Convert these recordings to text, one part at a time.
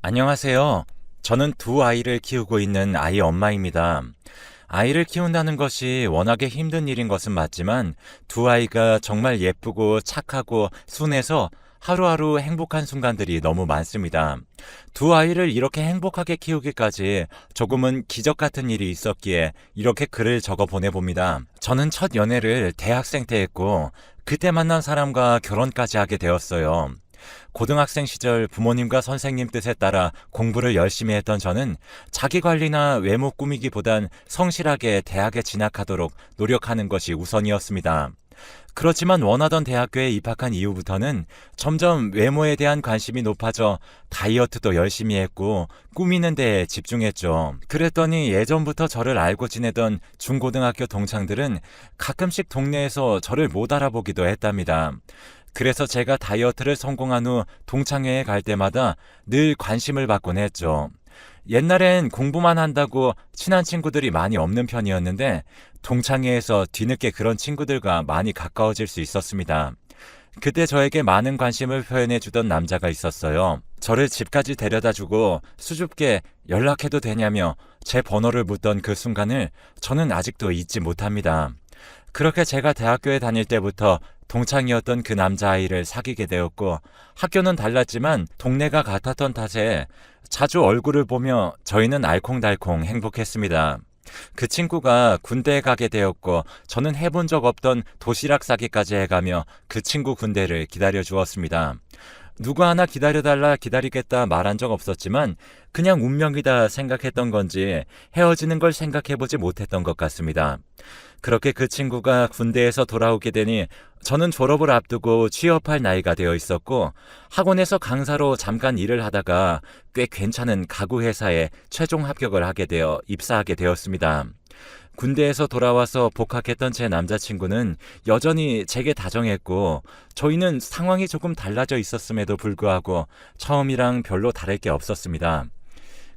안녕하세요. 저는 두 아이를 키우고 있는 아이 엄마입니다. 아이를 키운다는 것이 워낙에 힘든 일인 것은 맞지만 두 아이가 정말 예쁘고 착하고 순해서 하루하루 행복한 순간들이 너무 많습니다. 두 아이를 이렇게 행복하게 키우기까지 조금은 기적 같은 일이 있었기에 이렇게 글을 적어 보내봅니다. 저는 첫 연애를 대학생 때 했고 그때 만난 사람과 결혼까지 하게 되었어요. 고등학생 시절 부모님과 선생님 뜻에 따라 공부를 열심히 했던 저는 자기 관리나 외모 꾸미기보단 성실하게 대학에 진학하도록 노력하는 것이 우선이었습니다. 그렇지만 원하던 대학교에 입학한 이후부터는 점점 외모에 대한 관심이 높아져 다이어트도 열심히 했고 꾸미는 데에 집중했죠. 그랬더니 예전부터 저를 알고 지내던 중고등학교 동창들은 가끔씩 동네에서 저를 못 알아보기도 했답니다. 그래서 제가 다이어트를 성공한 후 동창회에 갈 때마다 늘 관심을 받곤 했죠. 옛날엔 공부만 한다고 친한 친구들이 많이 없는 편이었는데 동창회에서 뒤늦게 그런 친구들과 많이 가까워질 수 있었습니다. 그때 저에게 많은 관심을 표현해 주던 남자가 있었어요. 저를 집까지 데려다 주고 수줍게 연락해도 되냐며 제 번호를 묻던 그 순간을 저는 아직도 잊지 못합니다. 그렇게 제가 대학교에 다닐 때부터 동창이었던 그 남자아이를 사귀게 되었고 학교는 달랐지만 동네가 같았던 탓에 자주 얼굴을 보며 저희는 알콩달콩 행복했습니다. 그 친구가 군대에 가게 되었고 저는 해본 적 없던 도시락 싸기까지 해가며 그 친구 군대를 기다려 주었습니다. 누구 하나 기다려달라 기다리겠다 말한 적 없었지만 그냥 운명이다 생각했던 건지 헤어지는 걸 생각해보지 못했던 것 같습니다. 그렇게 그 친구가 군대에서 돌아오게 되니 저는 졸업을 앞두고 취업할 나이가 되어 있었고 학원에서 강사로 잠깐 일을 하다가 꽤 괜찮은 가구 회사에 최종 합격을 하게 되어 입사하게 되었습니다. 군대에서 돌아와서 복학했던 제 남자친구는 여전히 제게 다정했고 저희는 상황이 조금 달라져 있었음에도 불구하고 처음이랑 별로 다를 게 없었습니다.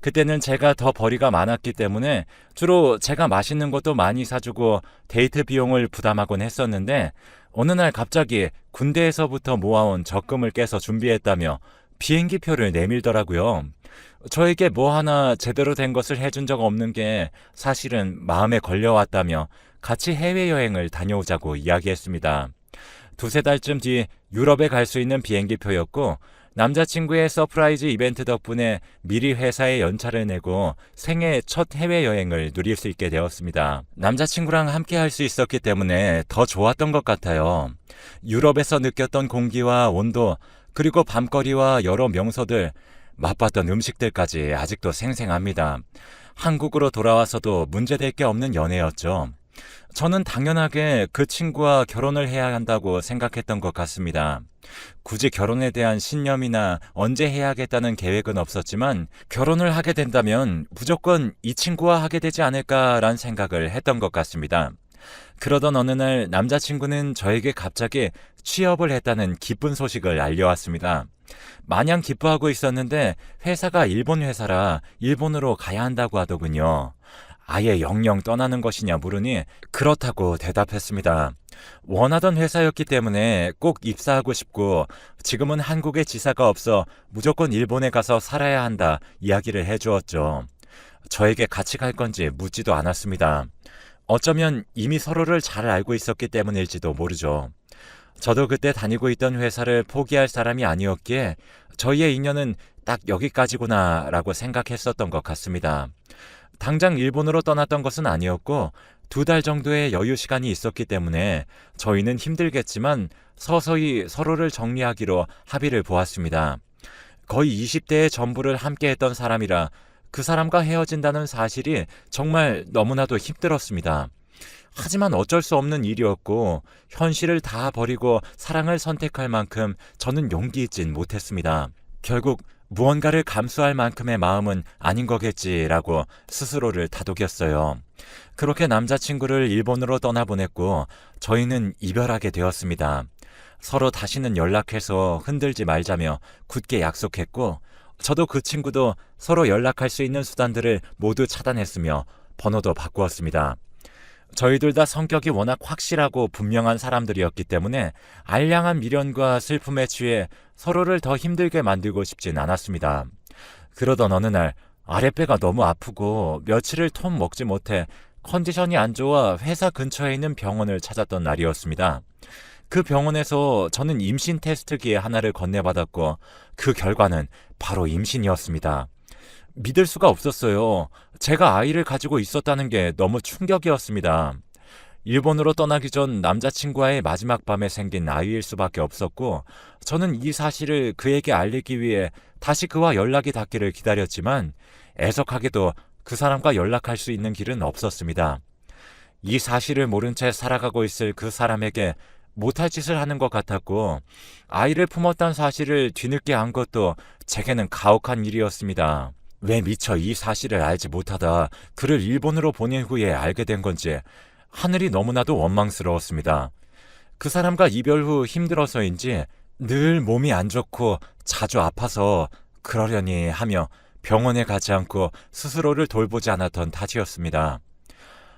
그때는 제가 더 벌이가 많았기 때문에 주로 제가 맛있는 것도 많이 사주고 데이트 비용을 부담하곤 했었는데 어느 날 갑자기 군대에서부터 모아온 적금을 깨서 준비했다며 비행기 표를 내밀더라고요. 저에게 뭐 하나 제대로 된 것을 해준 적 없는 게 사실은 마음에 걸려왔다며 같이 해외여행을 다녀오자고 이야기했습니다. 두세 달쯤 뒤 유럽에 갈 수 있는 비행기 표였고 남자친구의 서프라이즈 이벤트 덕분에 미리 회사에 연차를 내고 생애 첫 해외여행을 누릴 수 있게 되었습니다. 남자친구랑 함께 할 수 있었기 때문에 더 좋았던 것 같아요. 유럽에서 느꼈던 공기와 온도, 그리고 밤거리와 여러 명소들, 맛봤던 음식들까지 아직도 생생합니다. 한국으로 돌아와서도 문제될 게 없는 연애였죠. 저는 당연하게 그 친구와 결혼을 해야 한다고 생각했던 것 같습니다. 굳이 결혼에 대한 신념이나 언제 해야겠다는 계획은 없었지만 결혼을 하게 된다면 무조건 이 친구와 하게 되지 않을까란 생각을 했던 것 같습니다. 그러던 어느 날 남자친구는 저에게 갑자기 취업을 했다는 기쁜 소식을 알려왔습니다. 마냥 기뻐하고 있었는데 회사가 일본 회사라 일본으로 가야 한다고 하더군요. 아예 영영 떠나는 것이냐 물으니 그렇다고 대답했습니다. 원하던 회사였기 때문에 꼭 입사하고 싶고 지금은 한국에 지사가 없어 무조건 일본에 가서 살아야 한다 이야기를 해주었죠. 저에게 같이 갈 건지 묻지도 않았습니다. 어쩌면 이미 서로를 잘 알고 있었기 때문일지도 모르죠. 저도 그때 다니고 있던 회사를 포기할 사람이 아니었기에 저희의 인연은 딱 여기까지구나 라고 생각했었던 것 같습니다. 당장 일본으로 떠났던 것은 아니었고 2달 정도의 여유 시간이 있었기 때문에 저희는 힘들겠지만 서서히 서로를 정리하기로 합의를 보았습니다. 거의 20대의 전부를 함께했던 사람이라 그 사람과 헤어진다는 사실이 정말 너무나도 힘들었습니다. 하지만 어쩔 수 없는 일이었고 현실을 다 버리고 사랑을 선택할 만큼 저는 용기 있진 못했습니다. 결국 무언가를 감수할 만큼의 마음은 아닌 거겠지라고 스스로를 다독였어요. 그렇게 남자친구를 일본으로 떠나보냈고 저희는 이별하게 되었습니다. 서로 다시는 연락해서 흔들지 말자며 굳게 약속했고 저도 그 친구도 서로 연락할 수 있는 수단들을 모두 차단했으며 번호도 바꾸었습니다. 저희들 다 성격이 워낙 확실하고 분명한 사람들이었기 때문에 알량한 미련과 슬픔에 취해 서로를 더 힘들게 만들고 싶진 않았습니다. 그러던 어느 날 아랫배가 너무 아프고 며칠을 통 먹지 못해 컨디션이 안 좋아 회사 근처에 있는 병원을 찾았던 날이었습니다. 그 병원에서 저는 임신 테스트기에 하나를 건네받았고 그 결과는 바로 임신이었습니다. 믿을 수가 없었어요. 제가 아이를 가지고 있었다는 게 너무 충격이었습니다. 일본으로 떠나기 전 남자친구와의 마지막 밤에 생긴 아이일 수밖에 없었고 저는 이 사실을 그에게 알리기 위해 다시 그와 연락이 닿기를 기다렸지만 애석하게도 그 사람과 연락할 수 있는 길은 없었습니다. 이 사실을 모른 채 살아가고 있을 그 사람에게 못할 짓을 하는 것 같았고 아이를 품었다는 사실을 뒤늦게 안 것도 제게는 가혹한 일이었습니다. 왜 미처 이 사실을 알지 못하다 그를 일본으로 보낸 후에 알게 된 건지 하늘이 너무나도 원망스러웠습니다. 그 사람과 이별 후 힘들어서인지 늘 몸이 안 좋고 자주 아파서 그러려니 하며 병원에 가지 않고 스스로를 돌보지 않았던 탓이었습니다.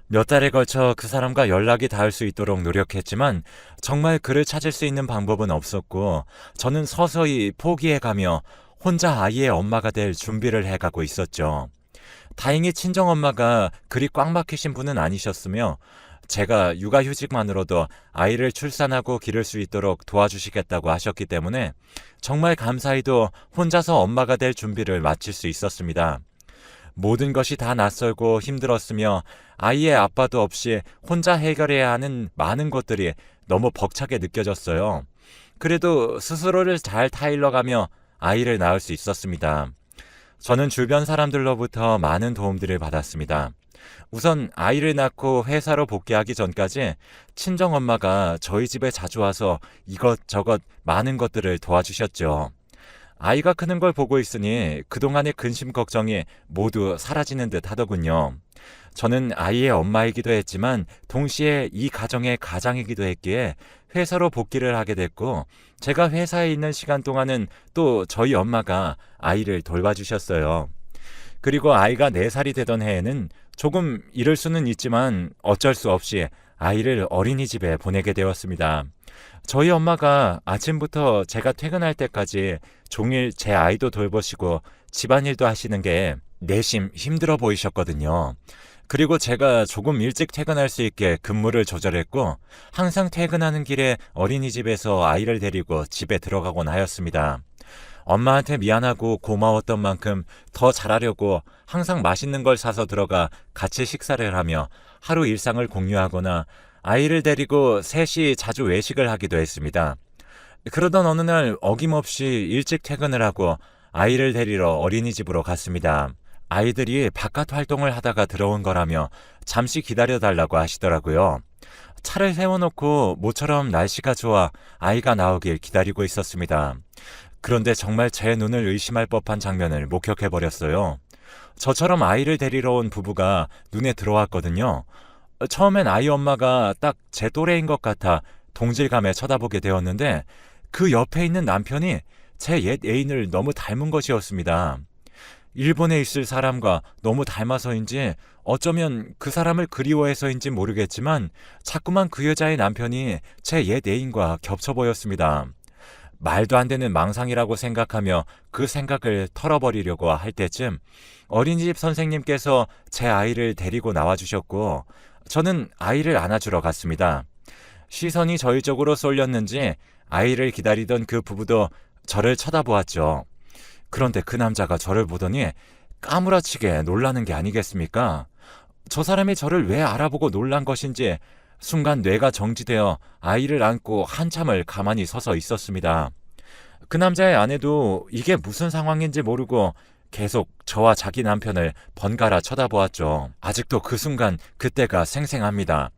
몇 달에 걸쳐 그 사람과 연락이 닿을 수 있도록 노력했지만 정말 그를 찾을 수 있는 방법은 없었고 저는 서서히 포기해가며 혼자 아이의 엄마가 될 준비를 해가고 있었죠. 다행히 친정엄마가 그리 꽉 막히신 분은 아니셨으며 제가 육아휴직만으로도 아이를 출산하고 기를 수 있도록 도와주시겠다고 하셨기 때문에 정말 감사히도 혼자서 엄마가 될 준비를 마칠 수 있었습니다. 모든 것이 다 낯설고 힘들었으며 아이의 아빠도 없이 혼자 해결해야 하는 많은 것들이 너무 벅차게 느껴졌어요. 그래도 스스로를 잘 타일러가며 아이를 낳을 수 있었습니다. 저는 주변 사람들로부터 많은 도움들을 받았습니다. 우선 아이를 낳고 회사로 복귀하기 전까지 친정엄마가 저희 집에 자주 와서 이것저것 많은 것들을 도와주셨죠. 아이가 크는 걸 보고 있으니 그동안의 근심 걱정이 모두 사라지는 듯 하더군요. 저는 아이의 엄마이기도 했지만 동시에 이 가정의 가장이기도 했기에 회사로 복귀를 하게 됐고 제가 회사에 있는 시간 동안은 또 저희 엄마가 아이를 돌봐주셨어요. 그리고 아이가 4살이 되던 해에는 조금 이럴 수는 있지만 어쩔 수 없이 아이를 어린이집에 보내게 되었습니다. 저희 엄마가 아침부터 제가 퇴근할 때까지 종일 제 아이도 돌보시고 집안일도 하시는 게 내심 힘들어 보이셨거든요. 그리고 제가 조금 일찍 퇴근할 수 있게 근무를 조절했고 항상 퇴근하는 길에 어린이집에서 아이를 데리고 집에 들어가곤 하였습니다. 엄마한테 미안하고 고마웠던 만큼 더 잘하려고 항상 맛있는 걸 사서 들어가 같이 식사를 하며 하루 일상을 공유하거나 아이를 데리고 셋이 자주 외식을 하기도 했습니다. 그러던 어느 날 어김없이 일찍 퇴근을 하고 아이를 데리러 어린이집으로 갔습니다. 아이들이 바깥 활동을 하다가 들어온 거라며 잠시 기다려달라고 하시더라고요. 차를 세워놓고 모처럼 날씨가 좋아 아이가 나오길 기다리고 있었습니다. 그런데 정말 제 눈을 의심할 법한 장면을 목격해버렸어요. 저처럼 아이를 데리러 온 부부가 눈에 들어왔거든요. 처음엔 아이 엄마가 딱 제 또래인 것 같아 동질감에 쳐다보게 되었는데 그 옆에 있는 남편이 제 옛 애인을 너무 닮은 것이었습니다. 일본에 있을 사람과 너무 닮아서인지 어쩌면 그 사람을 그리워해서인지 모르겠지만 자꾸만 그 여자의 남편이 제 옛 애인과 겹쳐 보였습니다. 말도 안 되는 망상이라고 생각하며 그 생각을 털어버리려고 할 때쯤 어린이집 선생님께서 제 아이를 데리고 나와주셨고 저는 아이를 안아주러 갔습니다. 시선이 저희 쪽으로 쏠렸는지 아이를 기다리던 그 부부도 저를 쳐다보았죠. 그런데 그 남자가 저를 보더니 까무라치게 놀라는 게 아니겠습니까? 저 사람이 저를 왜 알아보고 놀란 것인지 순간 뇌가 정지되어 아이를 안고 한참을 가만히 서서 있었습니다. 그 남자의 아내도 이게 무슨 상황인지 모르고 계속 저와 자기 남편을 번갈아 쳐다보았죠. 아직도 그 순간 그때가 생생합니다.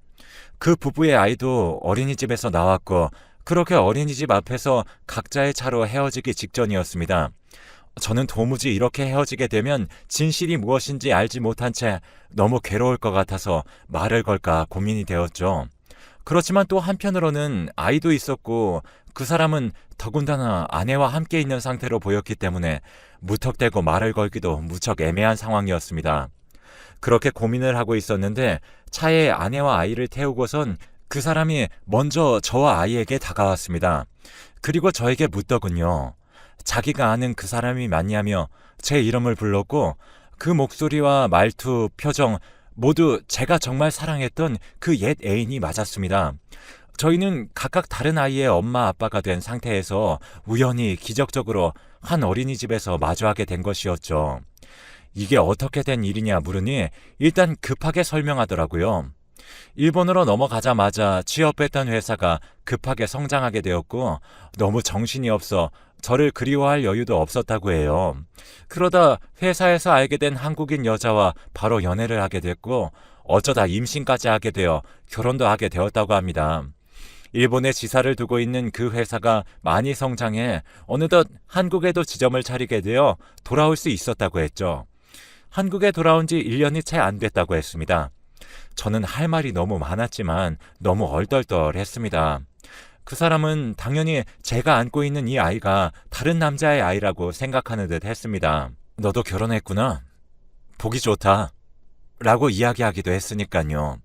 그 부부의 아이도 어린이집에서 나왔고 그렇게 어린이집 앞에서 각자의 차로 헤어지기 직전이었습니다. 저는 도무지 이렇게 헤어지게 되면 진실이 무엇인지 알지 못한 채 너무 괴로울 것 같아서 말을 걸까 고민이 되었죠. 그렇지만 또 한편으로는 아이도 있었고 그 사람은 더군다나 아내와 함께 있는 상태로 보였기 때문에 무턱대고 말을 걸기도 무척 애매한 상황이었습니다. 그렇게 고민을 하고 있었는데 차에 아내와 아이를 태우고선 그 사람이 먼저 저와 아이에게 다가왔습니다. 그리고 저에게 묻더군요. 자기가 아는 그 사람이 맞냐며 제 이름을 불렀고 그 목소리와 말투, 표정 모두 제가 정말 사랑했던 그 옛 애인이 맞았습니다. 저희는 각각 다른 아이의 엄마 아빠가 된 상태에서 우연히 기적적으로 한 어린이집에서 마주하게 된 것이었죠. 이게 어떻게 된 일이냐 물으니 일단 급하게 설명하더라고요. 일본으로 넘어가자마자 취업했던 회사가 급하게 성장하게 되었고 너무 정신이 없어 저를 그리워할 여유도 없었다고 해요. 그러다 회사에서 알게 된 한국인 여자와 바로 연애를 하게 됐고 어쩌다 임신까지 하게 되어 결혼도 하게 되었다고 합니다. 일본에 지사를 두고 있는 그 회사가 많이 성장해 어느덧 한국에도 지점을 차리게 되어 돌아올 수 있었다고 했죠. 한국에 돌아온 지 1년이 채 안 됐다고 했습니다. 저는 할 말이 너무 많았지만 너무 얼떨떨했습니다. 그 사람은 당연히 제가 안고 있는 이 아이가 다른 남자의 아이라고 생각하는 듯 했습니다. 너도 결혼했구나. 보기 좋다. 라고 이야기하기도 했으니까요.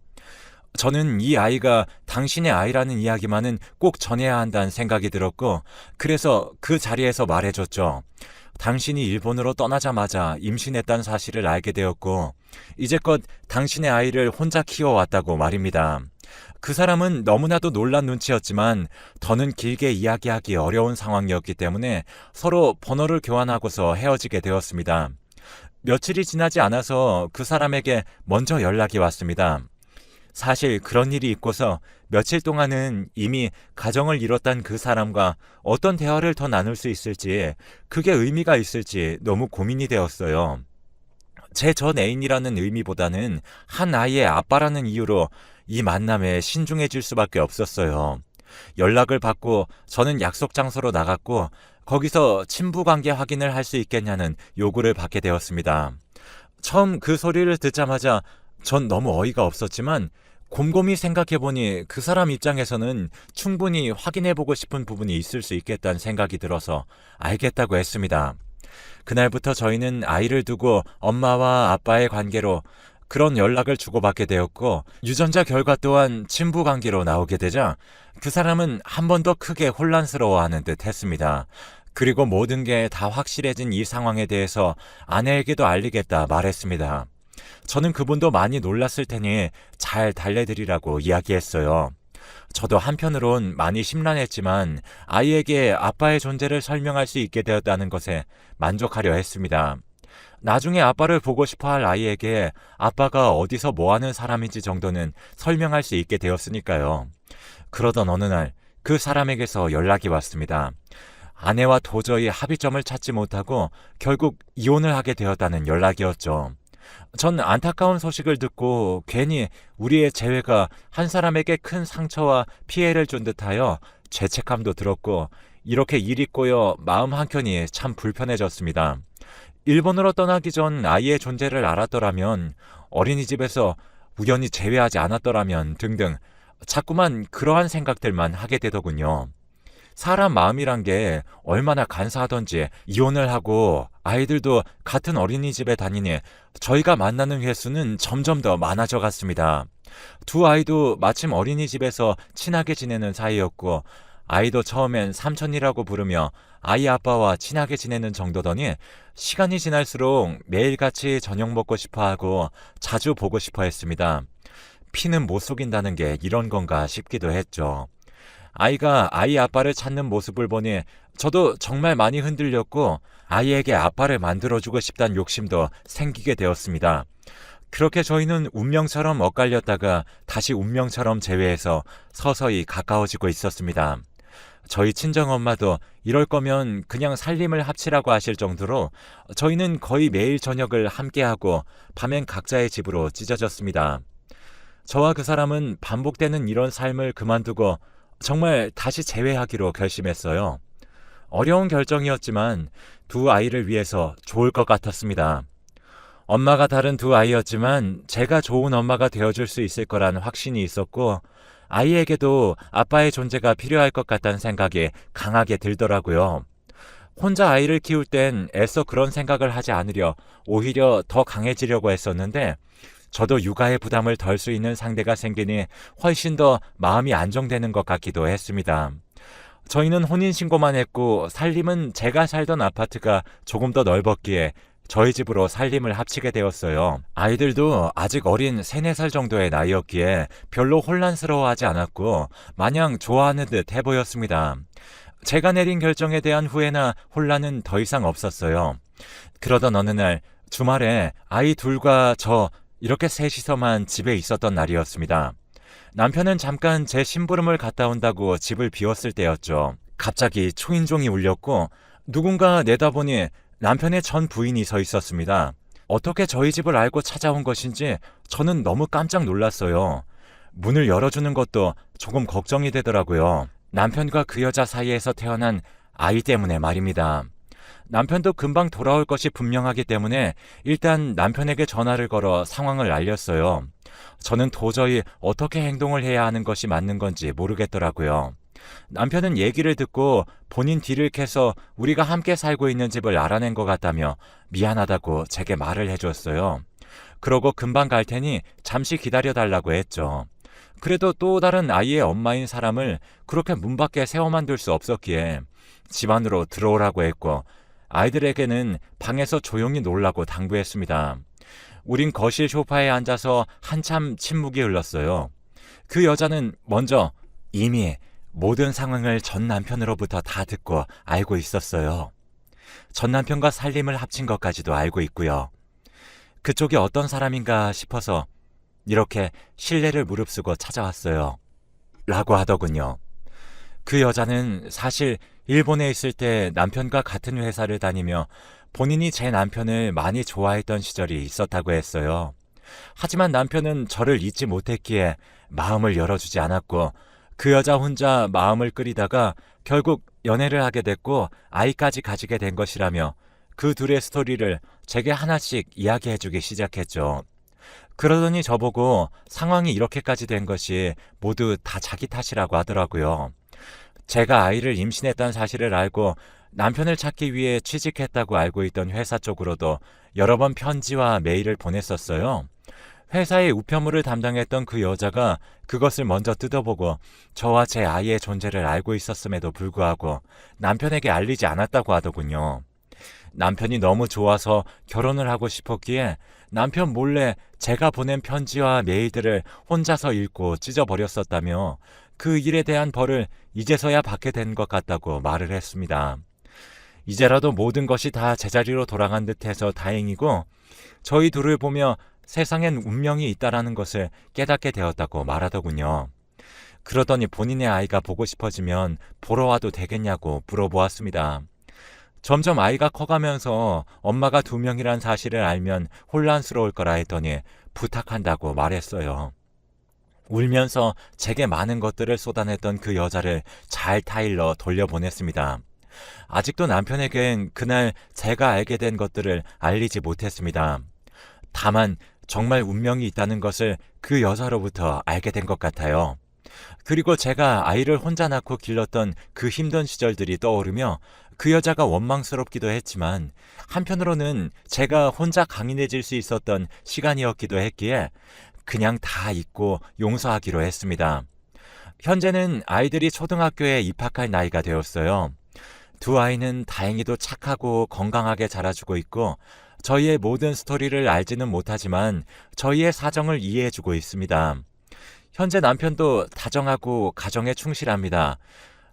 저는 이 아이가 당신의 아이라는 이야기만은 꼭 전해야 한다는 생각이 들었고 그래서 그 자리에서 말해줬죠. 당신이 일본으로 떠나자마자 임신했다는 사실을 알게 되었고 이제껏 당신의 아이를 혼자 키워왔다고 말입니다. 그 사람은 너무나도 놀란 눈치였지만 더는 길게 이야기하기 어려운 상황이었기 때문에 서로 번호를 교환하고서 헤어지게 되었습니다. 며칠이 지나지 않아서 그 사람에게 먼저 연락이 왔습니다. 사실 그런 일이 있고서 며칠 동안은 이미 가정을 이뤘던 그 사람과 어떤 대화를 더 나눌 수 있을지 그게 의미가 있을지 너무 고민이 되었어요. 제 전 애인이라는 의미보다는 한 아이의 아빠라는 이유로 이 만남에 신중해질 수밖에 없었어요. 연락을 받고 저는 약속 장소로 나갔고 거기서 친부관계 확인을 할 수 있겠냐는 요구를 받게 되었습니다. 처음 그 소리를 듣자마자 전 너무 어이가 없었지만 곰곰이 생각해보니 그 사람 입장에서는 충분히 확인해보고 싶은 부분이 있을 수 있겠다는 생각이 들어서 알겠다고 했습니다. 그날부터 저희는 아이를 두고 엄마와 아빠의 관계로 그런 연락을 주고받게 되었고 유전자 결과 또한 친부 관계로 나오게 되자 그 사람은 한 번 더 크게 혼란스러워하는 듯 했습니다. 그리고 모든 게 다 확실해진 이 상황에 대해서 아내에게도 알리겠다 말했습니다. 저는 그분도 많이 놀랐을 테니 잘 달래드리라고 이야기했어요. 저도 한편으론 많이 심란했지만 아이에게 아빠의 존재를 설명할 수 있게 되었다는 것에 만족하려 했습니다. 나중에 아빠를 보고 싶어할 아이에게 아빠가 어디서 뭐하는 사람인지 정도는 설명할 수 있게 되었으니까요. 그러던 어느 날 그 사람에게서 연락이 왔습니다. 아내와 도저히 합의점을 찾지 못하고 결국 이혼을 하게 되었다는 연락이었죠. 전 안타까운 소식을 듣고 괜히 우리의 재회가 한 사람에게 큰 상처와 피해를 준 듯하여 죄책감도 들었고 이렇게 일이 꼬여 마음 한켠이 참 불편해졌습니다. 일본으로 떠나기 전 아이의 존재를 알았더라면 어린이집에서 우연히 재회하지 않았더라면 등등 자꾸만 그러한 생각들만 하게 되더군요. 사람 마음이란 게 얼마나 간사하던지 이혼을 하고 아이들도 같은 어린이집에 다니니 저희가 만나는 횟수는 점점 더 많아져 갔습니다. 두 아이도 마침 어린이집에서 친하게 지내는 사이였고 아이도 처음엔 삼촌이라고 부르며 아이 아빠와 친하게 지내는 정도더니 시간이 지날수록 매일같이 저녁 먹고 싶어하고 자주 보고 싶어 했습니다. 피는 못 속인다는 게 이런 건가 싶기도 했죠. 아이가 아이 아빠를 찾는 모습을 보니 저도 정말 많이 흔들렸고 아이에게 아빠를 만들어주고 싶다는 욕심도 생기게 되었습니다. 그렇게 저희는 운명처럼 엇갈렸다가 다시 운명처럼 재회해서 서서히 가까워지고 있었습니다. 저희 친정엄마도 이럴 거면 그냥 살림을 합치라고 하실 정도로 저희는 거의 매일 저녁을 함께하고 밤엔 각자의 집으로 찢어졌습니다. 저와 그 사람은 반복되는 이런 삶을 그만두고 정말 다시 재회하기로 결심했어요. 어려운 결정이었지만 두 아이를 위해서 좋을 것 같았습니다. 엄마가 다른 두 아이였지만 제가 좋은 엄마가 되어줄 수 있을 거란 확신이 있었고 아이에게도 아빠의 존재가 필요할 것 같다는 생각이 강하게 들더라고요. 혼자 아이를 키울 땐 애써 그런 생각을 하지 않으려 오히려 더 강해지려고 했었는데 저도 육아의 부담을 덜 수 있는 상대가 생기니 훨씬 더 마음이 안정되는 것 같기도 했습니다. 저희는 혼인신고만 했고 살림은 제가 살던 아파트가 조금 더 넓었기에 저희 집으로 살림을 합치게 되었어요. 아이들도 아직 어린 3, 4살 정도의 나이였기에 별로 혼란스러워하지 않았고 마냥 좋아하는 듯 해보였습니다. 제가 내린 결정에 대한 후회나 혼란은 더 이상 없었어요. 그러던 어느 날 주말에 아이 둘과 저 이렇게 셋이서만 집에 있었던 날이었습니다. 남편은 잠깐 제 심부름을 갔다 온다고 집을 비웠을 때였죠. 갑자기 초인종이 울렸고 누군가 내다보니 남편의 전 부인이 서 있었습니다. 어떻게 저희 집을 알고 찾아온 것인지 저는 너무 깜짝 놀랐어요. 문을 열어주는 것도 조금 걱정이 되더라고요. 남편과 그 여자 사이에서 태어난 아이 때문에 말입니다. 남편도 금방 돌아올 것이 분명하기 때문에 일단 남편에게 전화를 걸어 상황을 알렸어요. 저는 도저히 어떻게 행동을 해야 하는 것이 맞는 건지 모르겠더라고요. 남편은 얘기를 듣고 본인 뒤를 캐서 우리가 함께 살고 있는 집을 알아낸 것 같다며 미안하다고 제게 말을 해줬어요. 그러고 금방 갈 테니 잠시 기다려달라고 했죠. 그래도 또 다른 아이의 엄마인 사람을 그렇게 문 밖에 세워만 둘 수 없었기에 집 안으로 들어오라고 했고 아이들에게는 방에서 조용히 놀라고 당부했습니다. 우린 거실 소파에 앉아서 한참 침묵이 흘렀어요. 그 여자는 먼저 이미 모든 상황을 전 남편으로부터 다 듣고 알고 있었어요. 전 남편과 살림을 합친 것까지도 알고 있고요. 그쪽이 어떤 사람인가 싶어서 이렇게 신뢰를 무릅쓰고 찾아왔어요. 라고 하더군요. 그 여자는 사실 일본에 있을 때 남편과 같은 회사를 다니며 본인이 제 남편을 많이 좋아했던 시절이 있었다고 했어요. 하지만 남편은 저를 잊지 못했기에 마음을 열어주지 않았고 그 여자 혼자 마음을 끓이다가 결국 연애를 하게 됐고 아이까지 가지게 된 것이라며 그 둘의 스토리를 제게 하나씩 이야기해주기 시작했죠. 그러더니 저보고 상황이 이렇게까지 된 것이 모두 다 자기 탓이라고 하더라고요. 제가 아이를 임신했다는 사실을 알고 남편을 찾기 위해 취직했다고 알고 있던 회사 쪽으로도 여러 번 편지와 메일을 보냈었어요. 회사의 우편물을 담당했던 그 여자가 그것을 먼저 뜯어보고 저와 제 아이의 존재를 알고 있었음에도 불구하고 남편에게 알리지 않았다고 하더군요. 남편이 너무 좋아서 결혼을 하고 싶었기에 남편 몰래 제가 보낸 편지와 메일들을 혼자서 읽고 찢어버렸었다며 그 일에 대한 벌을 이제서야 받게 된 것 같다고 말을 했습니다. 이제라도 모든 것이 다 제자리로 돌아간 듯해서 다행이고 저희 둘을 보며 세상엔 운명이 있다라는 것을 깨닫게 되었다고 말하더군요. 그러더니 본인의 아이가 보고 싶어지면 보러 와도 되겠냐고 물어보았습니다. 점점 아이가 커가면서 엄마가 2명이란 사실을 알면 혼란스러울 거라 했더니 부탁한다고 말했어요. 울면서 제게 많은 것들을 쏟아냈던 그 여자를 잘 타일러 돌려보냈습니다. 아직도 남편에겐 그날 제가 알게 된 것들을 알리지 못했습니다. 다만 정말 운명이 있다는 것을 그 여자로부터 알게 된 것 같아요. 그리고 제가 아이를 혼자 낳고 길렀던 그 힘든 시절들이 떠오르며 그 여자가 원망스럽기도 했지만 한편으로는 제가 혼자 강인해질 수 있었던 시간이었기도 했기에 그냥 다 잊고 용서하기로 했습니다. 현재는 아이들이 초등학교에 입학할 나이가 되었어요. 두 아이는 다행히도 착하고 건강하게 자라주고 있고 저희의 모든 스토리를 알지는 못하지만 저희의 사정을 이해해주고 있습니다. 현재 남편도 다정하고 가정에 충실합니다.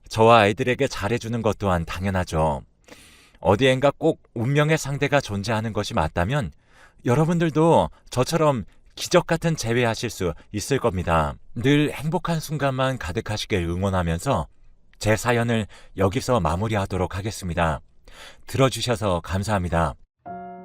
저와 아이들에게 잘해주는 것 또한 당연하죠. 어디엔가 꼭 운명의 상대가 존재하는 것이 맞다면 여러분들도 저처럼 기적 같은 재회하실 수 있을 겁니다. 늘 행복한 순간만 가득하시길 응원하면서 제 사연을 여기서 마무리하도록 하겠습니다. 들어주셔서 감사합니다.